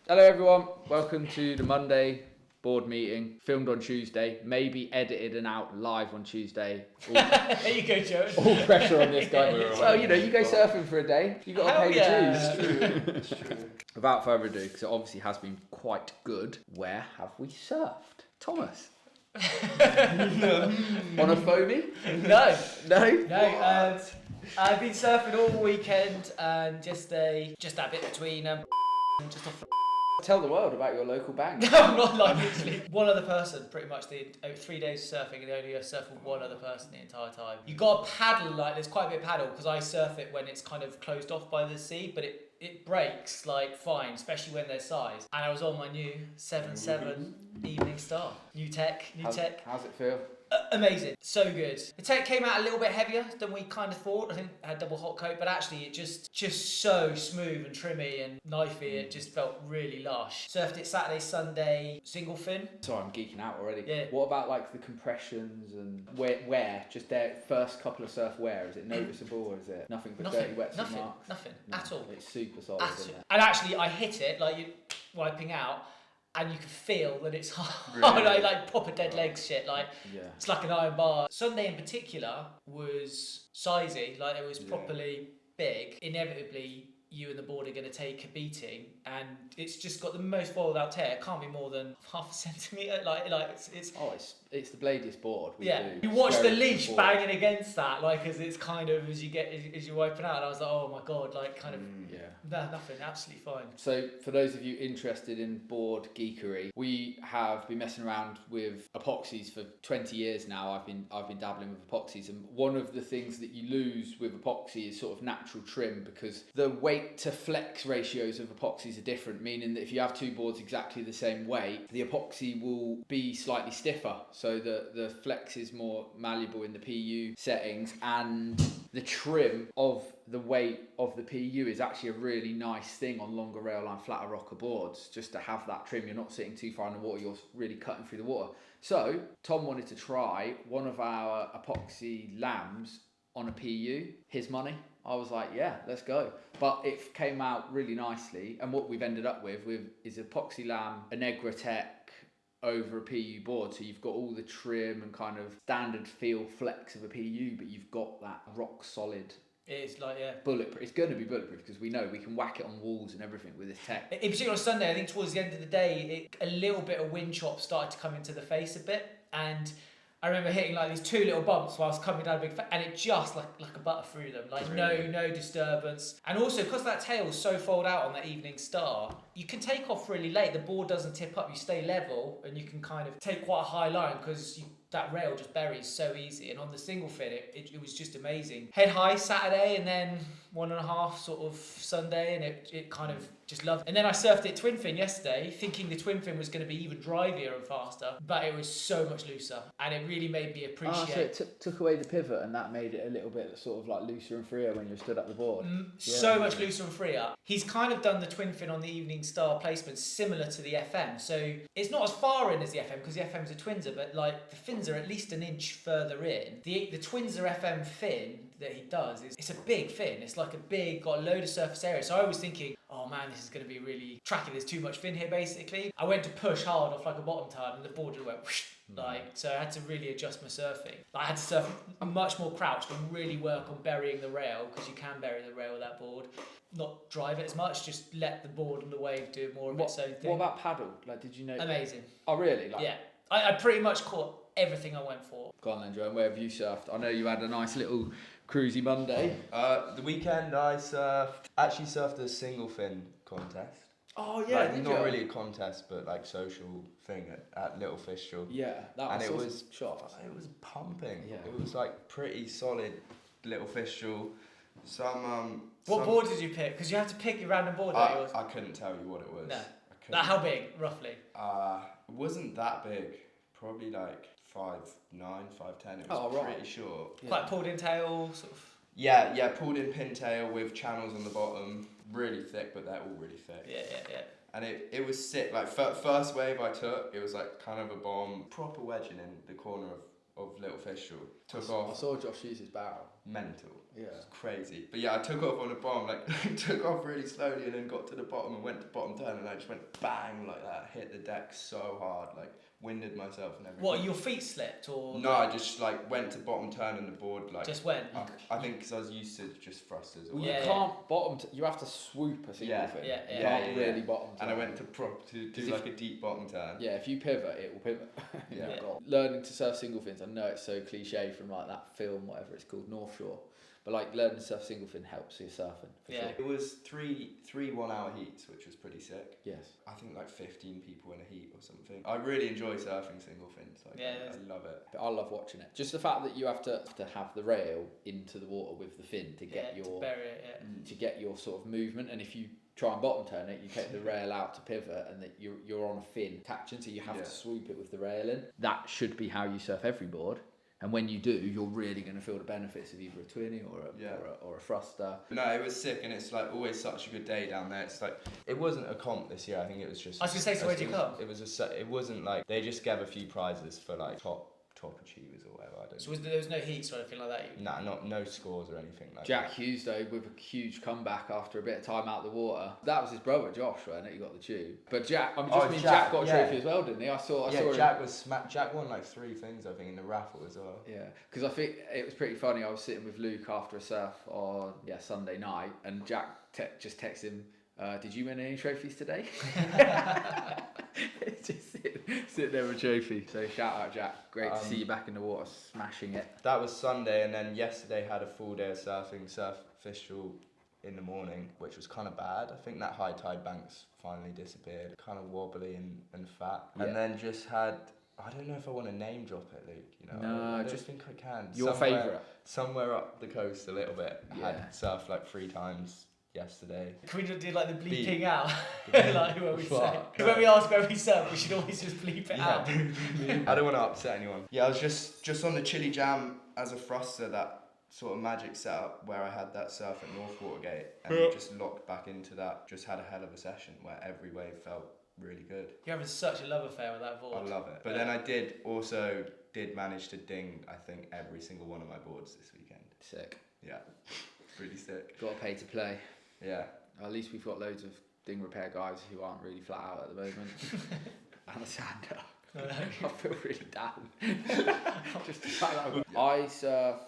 Hello everyone, welcome to the Monday board meeting, filmed on Tuesday, maybe edited and out live on Tuesday. There you go, Joe. All pressure on this guy. Well, you know, you go surfing for a day, you got to pay the dues. It's true. Without further ado, because it obviously has been quite good, where have we surfed? Thomas? On a foamy? No. No? I've been surfing all weekend and just that bit between just off. Tell the world about your local bang. No, I'm not like literally one other person. Pretty much the 3 days of surfing, and only surf with one other person the entire time. You got to paddle there's quite a bit of paddle because I surf it when it's kind of closed off by the sea, but it breaks like fine, especially when there's size. And I was on my new 7.7 Evening Star, new tech. How's it feel? Amazing, so good. The tech came out a little bit heavier than we kind of thought. I think I had double hot coat, but actually it just so smooth and trimmy and knifey. It just felt really lush. Surfed it Saturday, Sunday, single fin. Sorry, I'm geeking out already. Yeah. What about like the compressions and wear? Just their first couple of surf wear, is it noticeable or is it nothing but dirty wets and marks? Nothing No, at all. It's super solid, isn't it? And actually I hit it like you wiping out, and you can feel that it's hard, Really? like proper dead legs shit. Like Yeah. it's like an iron bar. Sunday in particular was sizey, like it was properly big. Inevitably, you and the board are going to take a beating, and it's just got the most foiled out tear. It can't be more than half a centimetre. It's Oh, it's the bladiest board. We yeah. do. You watch the Very leash board. banging against that, like as it's kind of as you're wiping out. And I was like, oh my god, like kind of Yeah. nothing, absolutely fine. So, for those of you interested in board geekery, we have been messing around with epoxies for 20 years now. I've been dabbling with epoxies, and one of the things that you lose with epoxy is sort of natural trim, because the weight to flex ratios of epoxies are different, meaning that if you have two boards exactly the same weight, the epoxy will be slightly stiffer, so the flex is more malleable in the PU settings, and the trim of the weight of the PU is actually a really nice thing on longer rail line, flatter rocker boards, just to have that trim. You're not sitting too far in the water, you're really cutting through the water. So Tom wanted to try one of our epoxy lambs on a PU, his money. I was like, yeah, let's go. But it came out really nicely, and what we've ended up with is epoxy lamb, a Negra Tech over a PU board, so you've got all the trim and kind of standard feel flex of a PU, but you've got that rock solid It's like bulletproof. It's going to be bulletproof because we know we can whack it on walls and everything with this tech. In particular on Sunday, I think towards the end of the day, a little bit of wind chop started to come into the face a bit, and I remember hitting like these two little bumps while I was coming down a big and it just like a butter through them, like Really? no disturbance. And also because that tail's so fold out on that Evening Star, you can take off really late. The board doesn't tip up, you stay level, and you can kind of take quite a high line because that rail just buries so easy. And on the single fin, it was just amazing. Head high Saturday and then 1.5 sort of Sunday, and it kind of just loved it. And then I surfed it twin fin yesterday, thinking the twin fin was going to be even drivier and faster, but it was so much looser, and it really made me appreciate. So it took away the pivot, and that made it a little bit sort of like looser and freer when you stood up the board. So much looser and freer. He's kind of done the twin fin on the Evening Star placement similar to the FM, so it's not as far in as the FM because the FM's a twinser, but like the fins are at least an inch further in. The twinser FM fin that he does it's a big fin. It's like got a load of surface area. So I was thinking, oh man, this is going to be really tracky. There's too much fin here basically. I went to push hard off like a bottom turn and the board just went whoosh, so I had to really adjust my surfing. I had to surf much more crouched and really work on burying the rail, because you can bury the rail with that board. Not drive it as much, just let the board and the wave do more of its own thing. What about paddle? Like, did you know? Amazing. Oh really? Yeah. I pretty much caught everything I went for. Go on then, Joe. Where have you surfed? I know you had a nice little cruisy Monday. The weekend I surfed a single fin contest. Oh yeah, Like, did not you? really a contest, but like social thing at Little Fistral. Yeah, that And was it was shot. It was pumping. Yeah. It was like pretty solid Little Fistral. What board did you pick? Because you have to pick your random board. I couldn't tell you what it was. No. I couldn't. How big, roughly? It wasn't that big. Probably like 5'9", 5'10". It was pretty short. Yeah. Quite pulled in tail, sort of. Yeah, pulled in pintail with channels on the bottom, really thick, but they're all really thick. Yeah. And it was sick. Like first wave I took, it was like kind of a bomb, proper wedging in the corner of Little Fistral. Took off. I saw Josh use his barrel. mental. Yeah. It's crazy. But yeah, I took off on the bottom, like took off really slowly and then got to the bottom and went to bottom turn and I just went bang like that, hit the deck so hard, like winded myself and everything. What, your feet slipped or? No, I just like went to bottom turn and the board like... Just went? I think because I was used to just thrusters. Well, you can't bottom, you have to swoop a single thing. You can't really bottom turn. And I went to do like a deep bottom turn. Yeah, if you pivot, it will pivot. Yeah. Learning to surf single fins, I know it's so cliche from like that film, whatever it's called, North Shore. But like learning to surf single fin helps you surfing for sure. It was three 1 hour heats, which was pretty sick. Yes. I think like 15 people in a heat or something. I really enjoy surfing single fins. Like, I love it. I love watching it. Just the fact that you have to have the rail into the water with the fin to get your to bury it, to get your sort of movement. And if you try and bottom turn it, you take the rail out to pivot, and that you're on a fin catching, so you have to swoop it with the rail in. That should be how you surf every board. And when you do, you're really going to feel the benefits of either a twinny or a thruster. No, it was sick, and it's like always such a good day down there. It's like it wasn't a comp this year. I think it was just. I was gonna say, so where'd you come? It wasn't like they just gave a few prizes for like top achievers or whatever. I don't. So there was no heats or anything like that? Nah, no scores or anything like Jack that. Hughes though, with a huge comeback after a bit of time out of the water. That was his brother Josh, wasn't it? He got the tube. But Jack, Jack got a trophy as well, didn't he? I saw Jack was Jack won like 3 things I think in the raffle as well. Yeah, because I think it was pretty funny. I was sitting with Luke after a surf on Sunday night, and Jack just texted him, "Did you win any trophies today?" Just sitting there with a trophy. So shout out Jack, great to see you back in the water, smashing it. That was Sunday, and then yesterday had a full day of surfing, surf Fistral in the morning, which was kind of bad. I think that high tide bank's finally disappeared, kind of wobbly and fat. Yeah. And then just had, I don't know if I want to name drop it, Luke. You know, no, I don't think I can. Your favourite? Somewhere up the coast a little bit. Yeah. Had surfed like 3 times yesterday. Can we do like the bleeping out? Like when we say. Because when we ask where we surf, we should always just bleep it out. I don't want to upset anyone. Yeah, I was just on the Chili Jam as a thruster, that sort of magic setup where I had that surf at North Watergate and just locked back into that. Just had a hell of a session where every wave felt really good. You're having such a love affair with that board. I love it. But then I did manage to ding, I think, every single one of my boards this weekend. Sick. Yeah, really sick. Got to pay to play. Yeah. At least we've got loads of ding repair guys who aren't really flat out at the moment. And a sander. I feel really down. Just the fact that I surfed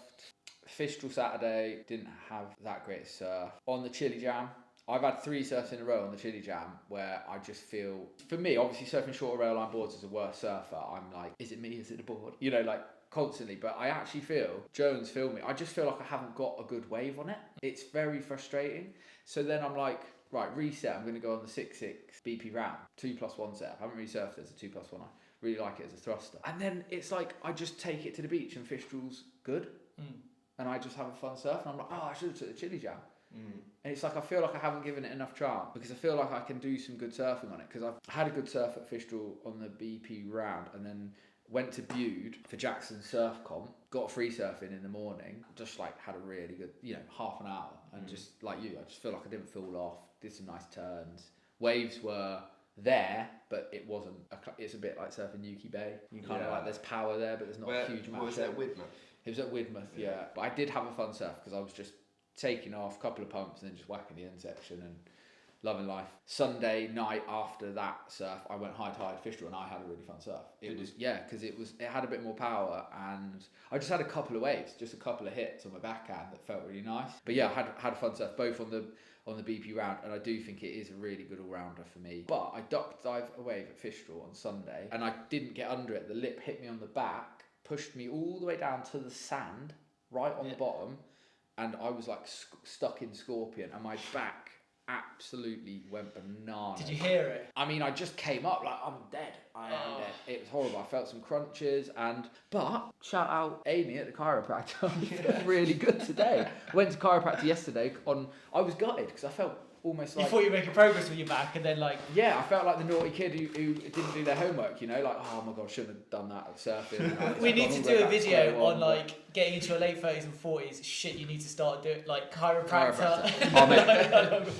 Fistral Saturday, didn't have that great surf. On the Chili Jam, I've had 3 surfs in a row on the Chili Jam where I just feel, for me, obviously surfing shorter rail line boards as a worse surfer, I'm like, is it me, is it the board? You know, like constantly, but I actually feel, Jones filming, I just feel like I haven't got a good wave on it. It's very frustrating. So then I'm like, right, reset, I'm going to go on the 6.6 BP round, 2+1 setup. I haven't really surfed as a 2+1. I really like it as a thruster. And then it's like, I just take it to the beach and Fistral's good. And I just have a fun surf. And I'm like, I should have took the Chili Jam. And it's like, I feel like I haven't given it enough chance because I feel like I can do some good surfing on it. Because I've had a good surf at Fistral on the BP round and then went to Bude for Jackson's surf comp, got free surfing in the morning, just like had a really good, half an hour. And just like you, I just feel like I didn't fall off, did some nice turns. Waves were there, but it wasn't, it's a bit like surfing Yuki Bay. You kind of like, there's power there, but there's not a huge amount. Was that Widmouth? It was at Widmouth, yeah. But I did have a fun surf because I was just taking off a couple of pumps and then just whacking the end section and loving life. Sunday night after that surf, I went high tide Fistral and I had a really fun surf. Because it had a bit more power and I just had a couple of waves, just a couple of hits on my backhand that felt really nice. But yeah, I had a fun surf both on the BP round, and I do think it is a really good all-rounder for me. But I duck dive a wave at Fistral on Sunday and I didn't get under it. The lip hit me on the back, pushed me all the way down to the sand, right on the bottom, and I was like stuck in Scorpion and my back absolutely went bananas. Did you hear it? I mean, I just came up like, I'm dead. I am dead. It was horrible. I felt some crunches but shout out Amy at the chiropractor. I feel really good today. Went to chiropractor yesterday I was gutted because I felt almost like... You thought you were making progress with your back and then like... Yeah, I felt like the naughty kid who didn't do their homework, like, oh my god, shouldn't have done that at surfing. We need to do a video on like getting into your late 30s and 40s, shit you need to start doing, like chiropractor.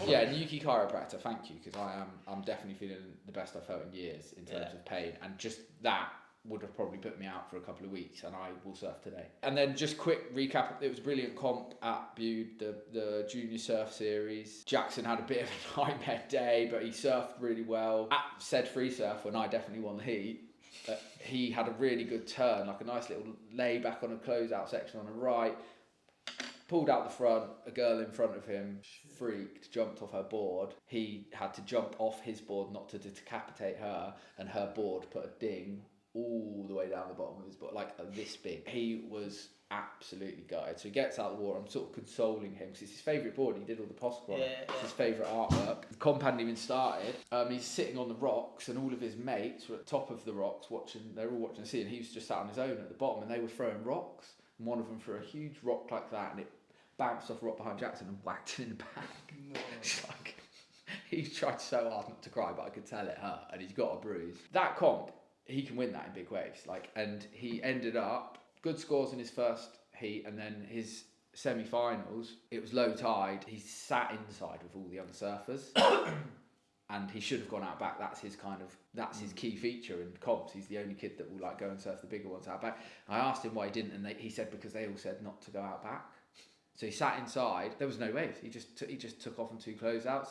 Yeah, Yuki chiropractor, thank you, because I'm definitely feeling the best I've felt in years in terms of pain, and just that would have probably put me out for a couple of weeks, and I will surf today. And then just quick recap, it was a brilliant comp at Bude, the junior surf series. Jackson had a bit of a nightmare day, but he surfed really well. At said free surf, when I definitely won the heat, he had a really good turn, like a nice little lay back on a closeout section on the right, pulled out the front, a girl in front of him freaked, jumped off her board. He had to jump off his board not to decapitate her, and her board put a ding all the way down the bottom of his board, like this big. He was absolutely gutted. So he gets out of the water. I'm sort of consoling him because it's his favourite board. He did all the posture on it. It's his favourite artwork. The comp hadn't even started. He's sitting on the rocks, and all of his mates were at the top of the rocks watching. They were all watching the sea, and he was just sat on his own at the bottom, and they were throwing rocks. And one of them threw a huge rock like that, and it bounced off a rock behind Jackson and whacked him in the back. No. Like, he tried so hard not to cry, but I could tell it hurt, and he's got a bruise. That comp, he can win that in big waves. And he ended up good scores in his first heat, and then his semi-finals, it was low tide. He sat inside with all the other surfers. And he should have gone out back. That's his his key feature in comps. He's the only kid that will go and surf the bigger ones out back. I asked him why he didn't, and he said because they all said not to go out back. So he sat inside. There was no waves. He just took off on 2 closeouts.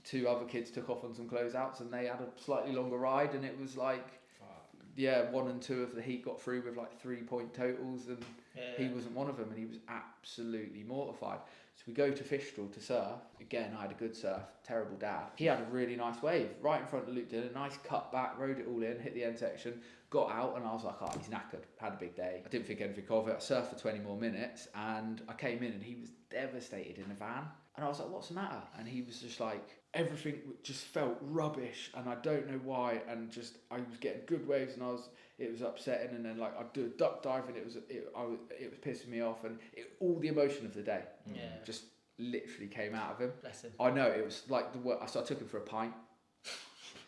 2 other kids took off on some closeouts, and they had a slightly longer ride. And it was 1 and 2 of the heat got through with 3-point totals, and he wasn't one of them, and he was absolutely mortified. So we go to Fistral to surf. Again, I had a good surf. Terrible dad. He had a really nice wave right in front of Luke. Did a nice cut back, rode it all in, hit the end section, got out, and I was like, oh, he's knackered. Had a big day. I didn't think anything of it. I surfed for 20 more minutes, and I came in, and he was devastated in the van. And I was like, what's the matter? And he was just like, everything just felt rubbish, and I don't know why. And just, I was getting good waves, and it was upsetting. And then I'd do a duck dive, and it was pissing me off, and all the emotion of the day just literally came out of him. Bless him. I know, it was like so I took him for a pint.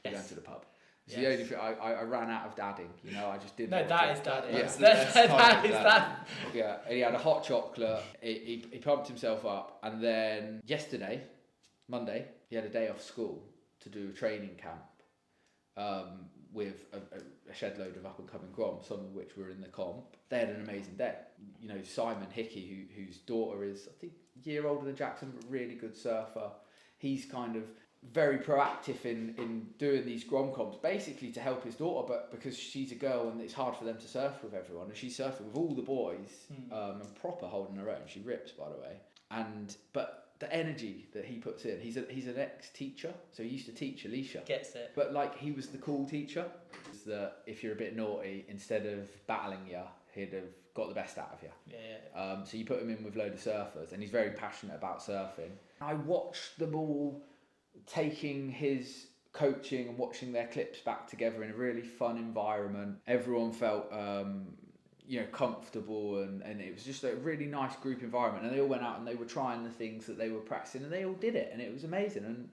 We went to the pub. It's the only thing I ran out of dadding, I just didn't. No, that is dadding. Yeah. That is that. Yeah, and he had a hot chocolate. He pumped himself up, and then yesterday, Monday, he had a day off school to do a training camp with a shed load of up and coming groms, some of which were in the comp. They had an amazing day. Simon Hickey, whose daughter is, I think, a year older than Jackson, but really good surfer. He's kind of very proactive in doing these grom comps, basically to help his daughter, but because she's a girl and it's hard for them to surf with everyone, and she's surfing with all the boys and proper holding her own. She rips, by the way. But the energy that he puts in, he's an ex-teacher, so he used to teach Alicia. Gets it. But he was the cool teacher. Is that if you're a bit naughty, instead of battling you, he'd have got the best out of you. Yeah. So you put him in with a load of surfers, and he's very passionate about surfing. I watched them all taking his coaching and watching their clips back together in a really fun environment. Everyone felt comfortable, and it was just a really nice group environment, and they all went out and they were trying the things that they were practicing, and they all did it, and it was amazing. And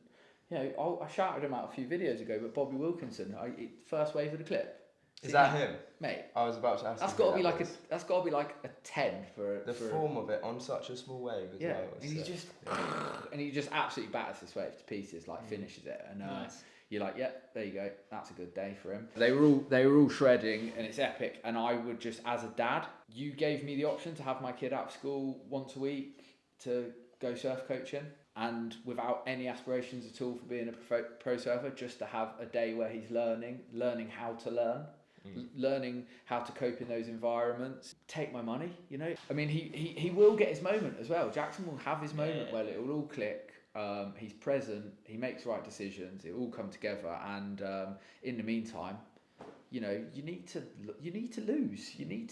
I shouted him out a few videos ago, but Bobby Wilkinson, first wave of the clip. Is that him? Mate, I was about to ask. That's got to be like a 10 for the form of it on such a small wave as well. And he just absolutely batters this wave to pieces, finishes it, and nice. You're like, yep, there you go. That's a good day for him. They were all shredding, and it's epic. And I would just, as a dad, you gave me the option to have my kid out of school once a week to go surf coaching, and without any aspirations at all for being a pro surfer, just to have a day where he's learning how to learn. Learning how to cope in those environments. Take my money, I mean, he will get his moment as well. Jackson will have his moment where it will all click. He's present, he makes right decisions, it all come together, and in the meantime, you need to lose, you need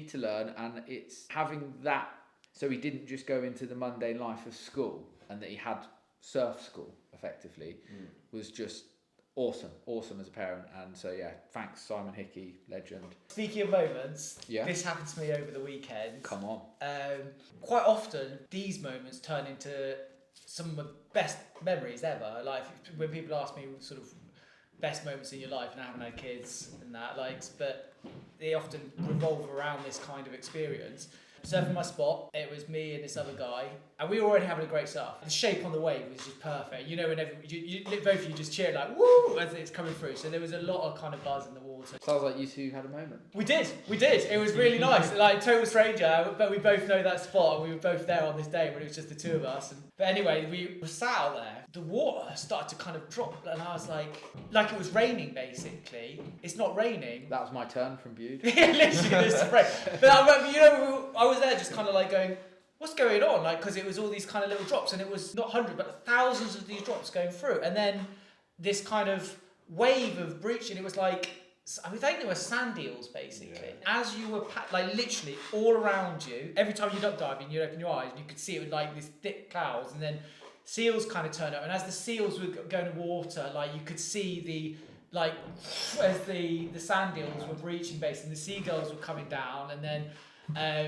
to learn, and it's having that. So he didn't just go into the mundane life of school, and that he had surf school effectively was just awesome as a parent. And so thanks Simon Hickey, legend. Speaking of moments, this happened to me over the weekend. Come on. Quite often these moments turn into some of my best memories ever. When people ask me sort of best moments in your life, and I haven't had kids and that, but they often revolve around this kind of experience. surfing my spot. It was me and this other guy, and we were already having a great surf. The shape on the wave was just perfect. You know, whenever both of you just cheered like woo as it's coming through. So there was a lot of kind of buzz in the water. Sounds like you two had a moment. We did. It was really nice. Like total stranger, but we both know that spot, and we were both there on this day when it was just the two of us. But anyway, we were sat out there. The water started to kind of drop, and I was like it was raining basically. It's not raining. That was my turn from Bude. Yeah, literally the spray. But I remember, you know, I was there just kind of like going, what's going on? Like, because it was all these kind of little drops, and it was not hundreds, but thousands of these drops going through, and then this kind of wave of breaching. It was like, I think they were sand eels basically. Yeah. As you were like literally all around you, every time you duck diving, you'd open your eyes and you could see it with like these thick clouds, and then seals kind of turned up, and as the seals were going to water, like you could see the like as the sand eels were breaching basically, and the seagulls were coming down, and then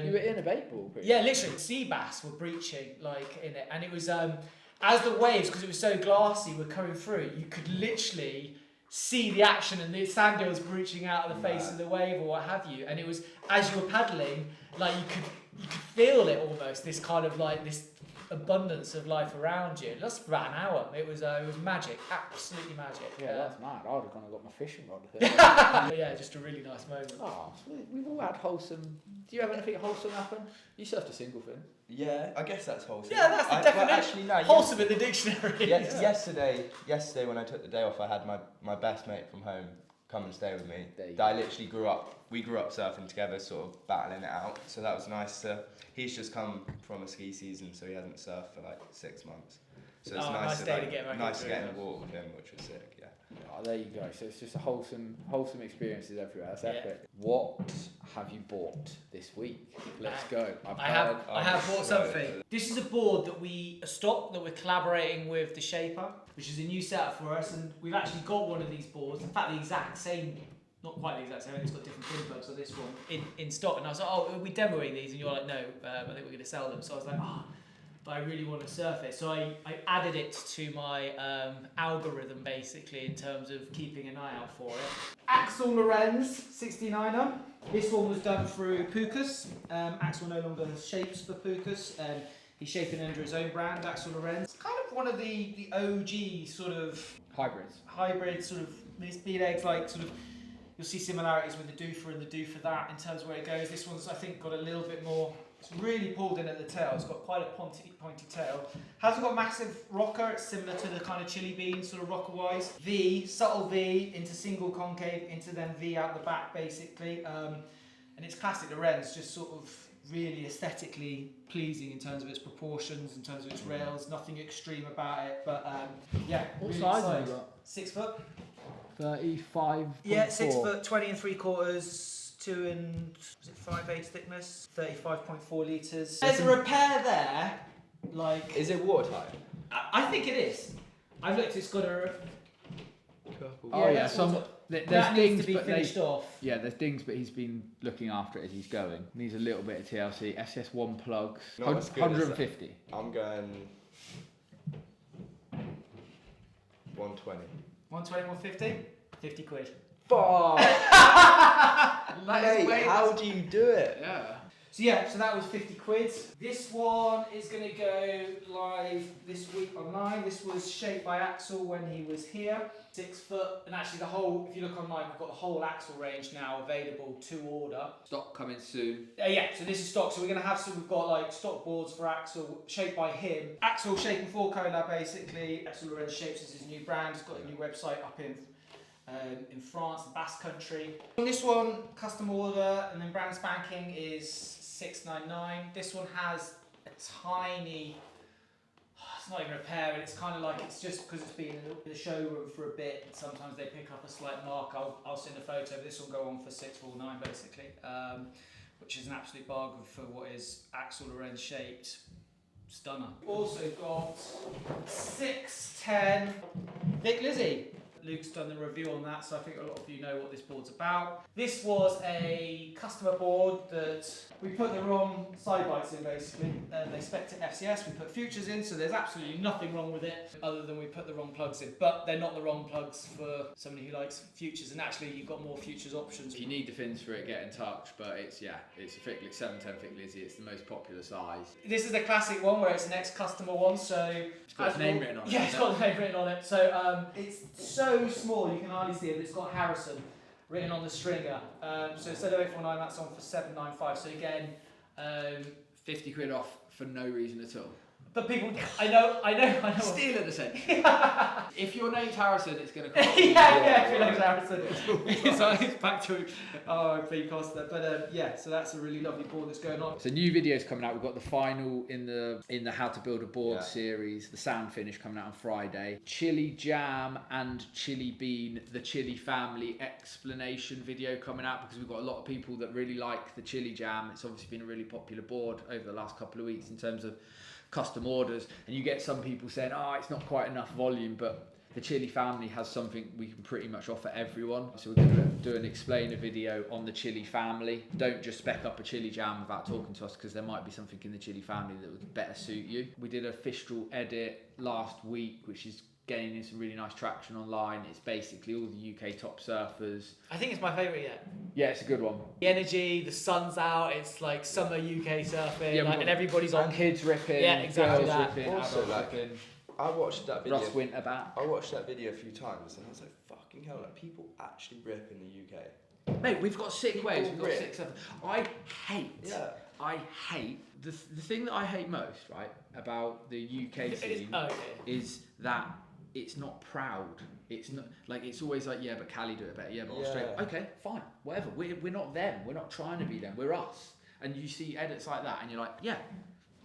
you were in a bait ball. Yeah, literally sea bass were breaching like in it, and it was as the waves, because it was so glassy, were coming through, you could literally see the action, and the sand eels breaching out of the face of the wave or what have you, and it was as you were paddling, like you could feel it almost, this kind of like this abundance of life around you. It lasted for about an hour. It was magic, absolutely magic. Yeah, that's mad. I would have gone and got my fishing rod with it. Yeah, just a really nice moment. Oh, we've all had wholesome. Do you have anything wholesome happen? You surfed a single fin. Yeah, I guess that's wholesome. Yeah, that's the definition. Well, actually, no, wholesome in the dictionary. Yesterday when I took the day off, I had my best mate from home come and stay with me. I literally we grew up surfing together, sort of battling it out. So that was nice he's just come from a ski season, so he hasn't surfed for like 6 months. So it's nice to get in the water with him, which was sick, yeah. Oh, there you go. So it's just a wholesome experiences everywhere. That's epic. What have you bought this week? Let's go. I have bought something. This is a board that we're collaborating with The Shaper, which is a new setup for us, and we've actually got one of these boards. In fact, the exact same, not quite the exact same, it's got different pin plugs on this one in stock. And I was like, oh, are we demoing these? And you're like, no, I think we're going to sell them. So I was like, but I really want to surf it. So I added it to my algorithm basically in terms of keeping an eye out for it. Axel Lorenz 69er. This one was done through Pukas. Axel no longer shapes for Pukas. He's shaping under his own brand, Axel Lorenz. It's kind of one of the OG sort of hybrid sort of these bead eggs, like sort of. You'll see similarities with the Doofer and the Doofer that in terms of where it goes. This one's I think got a little bit more. It's really pulled in at the tail. It's got quite a pointy tail. Hasn't got massive rocker. It's similar to the kind of chili bean sort of rocker wise. V, subtle V into single concave into then V out the back basically. And it's classic Lorenz, just sort of really aesthetically pleasing in terms of its proportions, in terms of its rails. Nothing extreme about it, but yeah. What really size exciting. have you got? 6 foot. 35. Yeah, 6 foot, 20 3/4, 2 and 5/8 thickness, 35.4 litres. There's a repair there, like. Is it watertight? I think it is. I've looked. It's got a. Oh yeah, there's dings, to be finished off. Yeah, there's dings, but he's been looking after it as he's going. Needs a little bit of TLC. SS1 plugs. 150. I'm going 120. 120, 150? 50 quid. Fuck! Mate, how do you do it? Yeah. So that was 50 quid. This one is going to go live this week online. This was shaped by Axel when he was here. 6 foot, and actually if you look online, we've got the whole Axel range now available to order. Stock coming soon. Yeah, so this is stock. So we're going to have we've got like stock boards for Axel, shaped by him. Axel Shape and Four collab basically. Axel Lorenz Shapes is his new brand. He's got a new website up in France, the Basque Country. On this one, custom order, and then brand spanking is $6.99. This one has a tiny. It's not even a repair, and it's kind of like it's just because it's been in the showroom for a bit. And sometimes they pick up a slight mark. I'll send a photo. This will go on for $6.49 basically, which is an absolute bargain for what is Axel Lorenz shaped. Stunner. Also got 610 Vic Lizzie. Luke's done the review on that, so I think a lot of you know what this board's about. This was a customer board that we put the wrong side bites in basically. They spec'd it FCS, we put futures in, so there's absolutely nothing wrong with it other than we put the wrong plugs in. But they're not the wrong plugs for somebody who likes futures, and actually you've got more futures options. If you need the fins for it, get in touch, but it's a thick, 710 thick Lizzie, it's the most popular size. This is a classic one where it's an ex-customer one, so... It's got its name written on it. Yeah, it's got the name written on it. So it's so small you can hardly see it, but it's got Harrison written on the stringer. So instead of 849, that's on for 795. So again... 50 quid off for no reason at all. But people, I know. Steal it, essentially. If your name's Harrison, it's going to cost. yeah, if your name's Harrison, it's back to RIP Costa. But so that's a really lovely board that's going on. So new videos coming out. We've got the final in the How to Build a Board series, the sound finish coming out on Friday. Chili Jam and Chili Bean, the Chili family explanation video coming out, because we've got a lot of people that really like the Chili Jam. It's obviously been a really popular board over the last couple of weeks in terms of custom orders, and you get some people saying, it's not quite enough volume, but the Chili family has something we can pretty much offer everyone. So we're going to do an explainer video on the Chili family. Don't just spec up a Chili Jam without talking to us, because there might be something in the Chili family that would better suit you. We did a Fistral edit last week, which is gaining some really nice traction online. It's basically all the UK top surfers. I think it's my favourite yet. Yeah, it's a good one. The energy, the sun's out, it's like summer UK surfing, and everybody's on. Kids ripping, exactly girls that. ripping, Also, adults ripping. I watched that video. Ross Winter back. I watched that video a few times and I was like, fucking hell, like people actually rip in the UK. Mate, we've got sick People waves, we've got rip. 6, 7. I hate, the thing that I hate most, right, about the UK scene is that it's not proud. It's not, like, it's always like, yeah, but Cali do it better, yeah, but Australia. Okay, fine, whatever. We're not them, we're not trying to be them, we're us. And you see edits like that and you're like, yeah,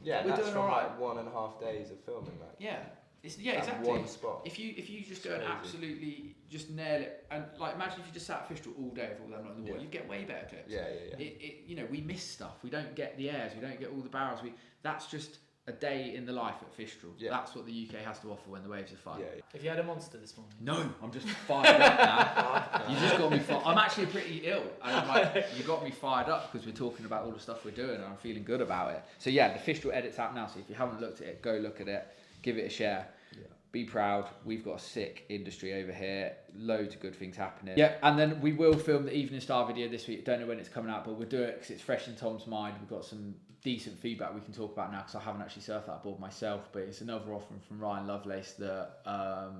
Yeah, we're that's doing from alright. like 1.5 days of filming that. Yeah. It's, At exactly. one spot. If you just go It's and crazy. absolutely just nail it, and like imagine if you just sat at Fistral all day with all them in the water, you'd get way better clips. Yeah. We miss stuff. We don't get the airs. We don't get all the barrels. That's just a day in the life at Fistral. Yeah. That's what the UK has to offer when the waves are fun. Yeah. Have you had a monster this morning? No, I'm just fired up now. You just got me fired. I'm actually pretty ill, and I'm like, you got me fired up because we're talking about all the stuff we're doing, and I'm feeling good about it. So yeah, the Fistral edit's out now. So if you haven't looked at it, go look at it. Give it a share. Yeah. Be proud. We've got a sick industry over here. Loads of good things happening. Yeah, and then we will film the Evening Star video this week. Don't know when it's coming out, but we'll do it because it's fresh in Tom's mind. We've got some decent feedback we can talk about now because I haven't actually surfed that board myself, but it's another offering from Ryan Lovelace that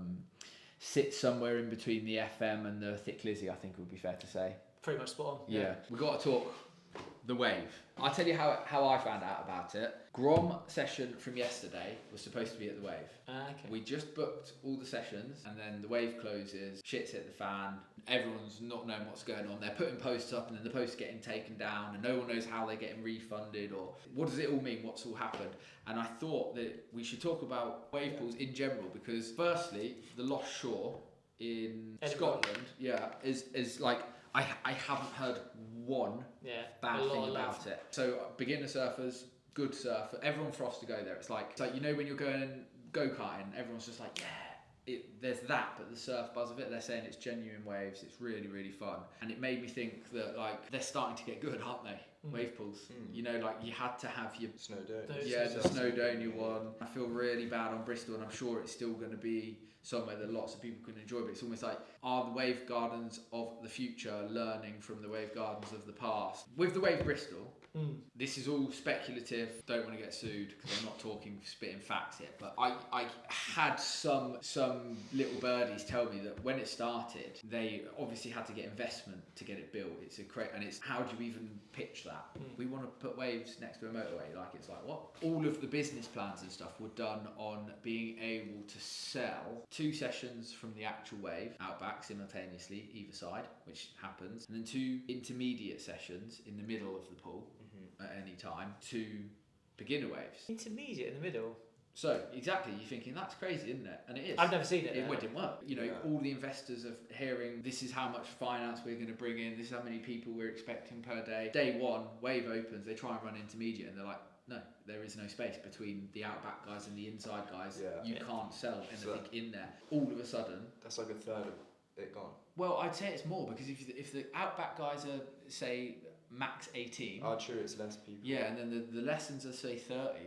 sits somewhere in between the FM and the Thick Lizzie, I think it would be fair to say. Pretty much spot on. Yeah. We've got to talk the wave. I'll tell you how I found out about it. Grom session from yesterday was supposed to be at the wave. Okay. We just booked all the sessions and then the wave closes, shit's hit the fan, everyone's not knowing what's going on. They're putting posts up and then the posts are getting taken down and no one knows how they're getting refunded or what does it all mean, what's all happened. And I thought that we should talk about wave pools in general because firstly, the Lost Shore in Scotland, is like, I haven't heard one bad thing about it. So beginner surfers, good surfer, everyone froths to go there. It's like you know when you're going go-karting, everyone's just like, there's that, but the surf buzz of it, they're saying it's genuine waves, it's really, really fun. And it made me think that like they're starting to get good, aren't they? Wave pools. You know, like you had to have your Snowdonia. Yeah, the Snowdonia one. I feel really bad on Bristol and I'm sure it's still going to be somewhere that lots of people can enjoy, but it's almost like, are the wave gardens of the future learning from the wave gardens of the past? With the wave Bristol, this is all speculative, don't want to get sued because I'm not spitting facts yet, but I had some little birdies tell me that when it started, they obviously had to get investment to get it built. It's and it's how do you even pitch that? We want to put waves next to a motorway, like it's like what? All of the business plans and stuff were done on being able to sell 2 sessions from the actual wave out back simultaneously either side, which happens, and then 2 intermediate sessions in the middle of the pool at any time, 2 beginner waves. Intermediate in the middle. So exactly, you're thinking that's crazy, isn't it? And it is. I've never seen it. It didn't work. You know, all the investors are hearing this is how much finance we're going to bring in, this is how many people we're expecting per day. Day 1, wave opens, they try and run intermediate, and they're like, no, there is no space between the outback guys and the inside guys. You can't sell anything in there. All of a sudden, that's like a third of it gone? Well, I'd say it's more because if the outback guys are, say, max 18. Oh, true, it's less people. Yeah, and then the lessons are, say, 30.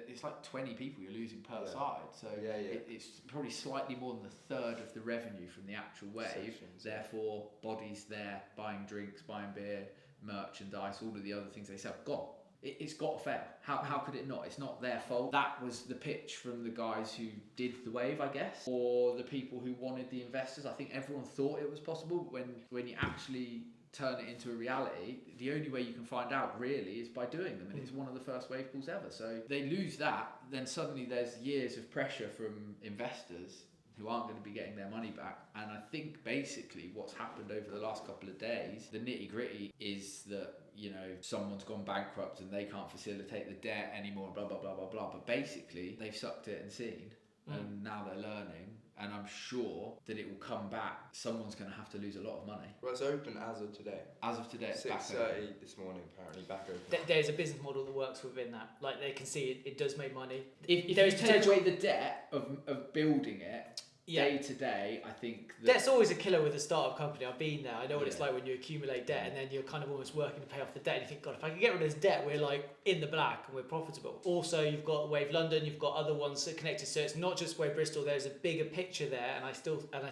It's like 20 people you're losing per side. So it's probably slightly more than a third of the revenue from the actual wave. Sections, Therefore, bodies there, buying drinks, buying beer, merchandise, all of the other things they sell, gone. It's got to fail. How could it not? It's not their fault. That was the pitch from the guys who did the wave, I guess, or the people who wanted the investors. I think everyone thought it was possible, but when you actually turn it into a reality, the only way you can find out really is by doing them, and it's one of the first wave pools ever. So they lose that, then suddenly there's years of pressure from investors who aren't going to be getting their money back. And I think basically what's happened over the last couple of days, the nitty gritty is that, you know, someone's gone bankrupt and they can't facilitate the debt anymore, blah, blah, blah, blah, blah. But basically they've sucked it and seen, and now they're learning. And I'm sure that it will come back. Someone's going to have to lose a lot of money. Well, it's open as of today. As of today, it's back 6:30 this morning, apparently, back open. There's a business model that works within that. Like, they can see it does make money. If there's you take away the debt of building it, day to day, I think debt's always a killer with a startup company. I've been there. I know what it's like when you accumulate debt and then you're kind of almost working to pay off the debt. And you think, God, if I can get rid of this debt, we're like in the black and we're profitable. Also, you've got Wave London, you've got other ones that are connected. So it's not just Wave Bristol. There's a bigger picture there, and I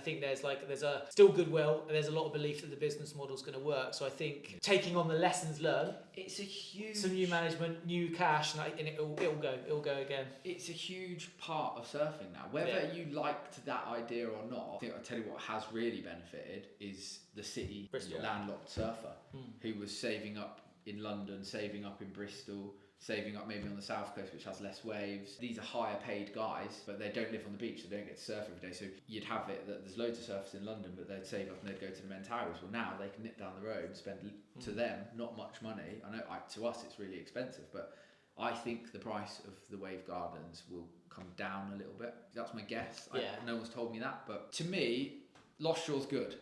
think there's a still goodwill. And there's a lot of belief that the business model is going to work. So I think taking on the lessons learned, it's a huge, some new management, new cash, and it'll go again. It's a huge part of surfing now. Whether you liked that idea or not, I think I'll tell you what has really benefited is the city Bristol. landlocked surfer who was saving up in London, saving up in Bristol, saving up maybe on the south coast, which has less waves. These are higher paid guys, but they don't live on the beach, so they don't get to surf every day. So you'd have it that there's loads of surfers in London, but they'd save up and they'd go to the Mentawais. Well, now they can nip down the road and spend to them not much money. I know to us it's really expensive, but I think the price of the Wave Gardens will come down a little bit. That's my guess. No one's told me that, but to me, Lost Shore's good.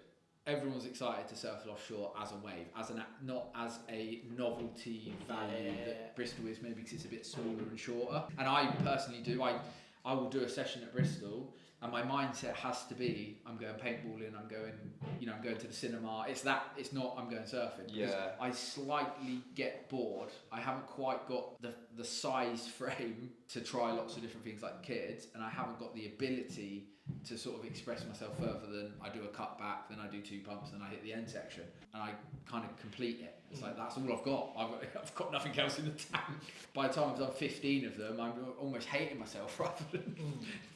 Everyone's excited to surf Lost Shore as a wave, not as a novelty value that Bristol is, maybe because it's a bit smaller and shorter. And I personally do. I will do a session at Bristol, and my mindset has to be, I'm going paintballing, I'm going to the cinema. It's not I'm going surfing. Yeah. I slightly get bored. I haven't quite got the size frame to try lots of different things like kids, and I haven't got the ability to sort of express myself further than I do a cut back, then I do 2 pumps, then I hit the end section, and I kind of complete it. It's like, that's all I've got. I've got nothing else in the tank. By the time I've done 15 of them, I'm almost hating myself rather than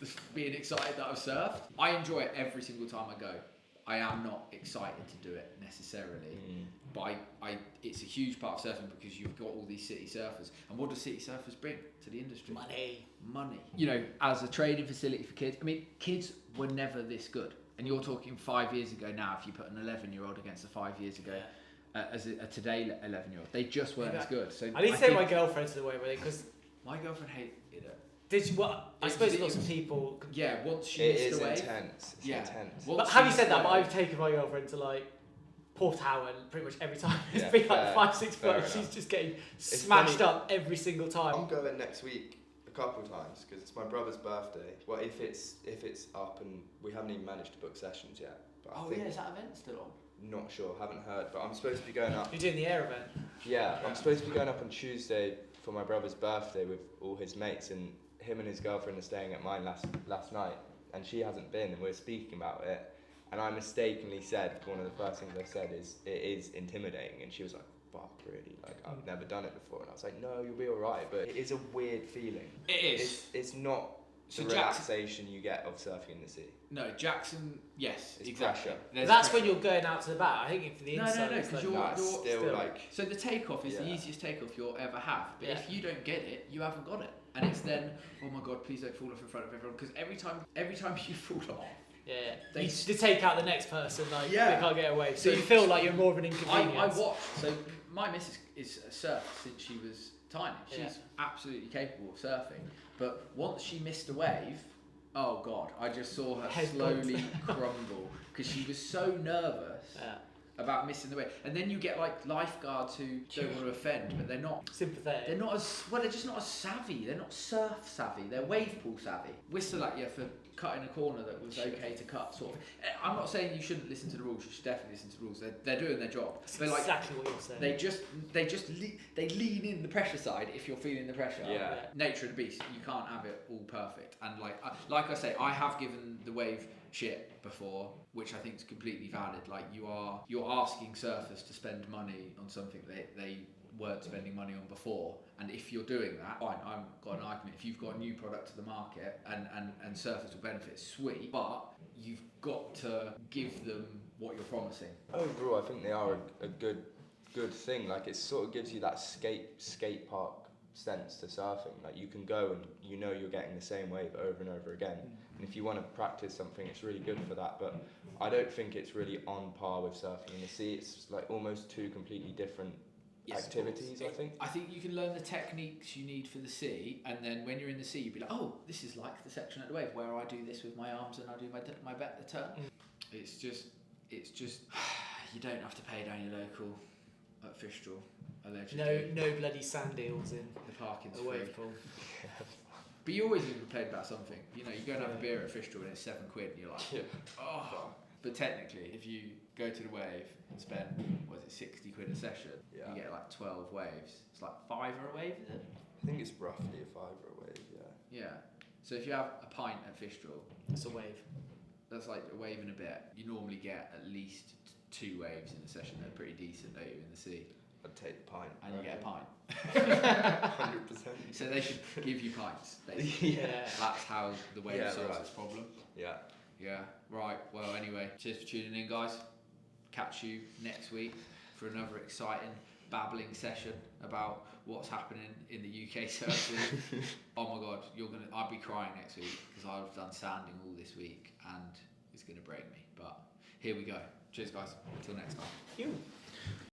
just being excited that I've surfed. I enjoy it every single time I go. I am not excited to do it necessarily, but it's a huge part of surfing because you've got all these city surfers. And what do city surfers bring to the industry? Money. You know, as a training facility for kids, I mean, kids were never this good. And you're talking 5 years ago now, if you put an 11-year-old against a 5 years ago, as a today 11-year-old, they just weren't as good. So I need to take my girlfriend to the wave with it, because my girlfriend hated it. Did you? Well, I suppose lots of people. Yeah, once she missed the wave. Intense. It's intense. But having said that, I've taken my girlfriend to like Port Howe pretty much every time. It's been like 5-6 foot. She's just getting smashed up every single time. I'm going next week a couple of times because it's my brother's birthday. Well, if it's up, and we haven't even managed to book sessions yet. But I think, is that event still on? Not sure, haven't heard. But I'm supposed to be going up. You're doing the air event. Yeah, I'm supposed to be going up on Tuesday for my brother's birthday with all his mates, and him and his girlfriend are staying at mine last night, and she hasn't been, and we're speaking about it, and I mistakenly said, one of the first things I said is, it is intimidating, and she was like, fuck, really, like, I've never done it before, and I was like, no, you'll be alright, but it is a weird feeling. It is. It's not the relaxation you get of surfing in the sea. No, Jackson, yes, it's exactly. That's when you're going out to the bat. I think for the inside, no, because you're still like. So the takeoff is the easiest takeoff you'll ever have. But if you don't get it, you haven't got it, and it's then, oh my god, please don't fall off in front of everyone. Because every time you fall off, you to take out the next person, like they can't get away. So you feel like you're more of an inconvenience. I watched. So my missus is surfed since she was tiny. She's absolutely capable of surfing. But once she missed a wave, oh god, I just saw her slowly crumble because she was so nervous about missing the wave. And then you get like lifeguards who don't want to offend, but they're not sympathetic. They're not as they're just not as savvy. They're not surf savvy. They're wave pool savvy. Whistle at you for cutting a corner that was okay to cut, sort of. I'm not saying you shouldn't listen to the rules. You should definitely listen to the rules. They're doing their job. That's But like, exactly what you're saying. they lean in the pressure side if you're feeling the pressure. Yeah. Nature of the beast. You can't have it all perfect. And like I say, I have given the wave shit before, which I think is completely valid. Like you're asking surfers to spend money on something they weren't spending money on before, and if you're doing that, fine, I've got an argument. If you've got a new product to the market and surfers will benefit, sweet, but you've got to give them what you're promising. Overall, I think they are a good thing. Like, it sort of gives you that skate park sense to surfing. Like, you can go and you know you're getting the same wave over and over again. And if you want to practice something, it's really good for that. But I don't think it's really on par with surfing in the sea. It's like almost two completely different activities. I think you can learn the techniques you need for the sea, and then when you're in the sea, you'll be like, oh, this is like the section at the wave where I do this with my arms and I do my back turn. It's just you don't have to pay down your local at Fistral, allegedly. No bloody sand eels in The parking's the free. wave pool. But you always even complain about something. You know, you go and have a beer at Fistral and it's £7 and you're like, oh. But technically, if you go to the wave and spend, what is it, 60 quid a session, you get like 12 waves. It's like £5 a wave, is it? I think it's roughly a £5 a wave, yeah. Yeah. So if you have a pint at Fistral, It's a wave. that's like a wave and a bit. You normally get at least 2 waves in a session. They're pretty decent, don't you, in the sea? I'd take the pint. And you get a pint. 100%. So they should give you pints, basically. Yeah. That's how the wave solves right. its problem. Yeah. Yeah, right. Well, anyway, cheers for tuning in, guys. Catch you next week for another exciting babbling session about what's happening in the UK surfing. Oh my God, I'll be crying next week because I've done sanding all this week and it's gonna break me. But here we go. Cheers, guys. Until next time. You.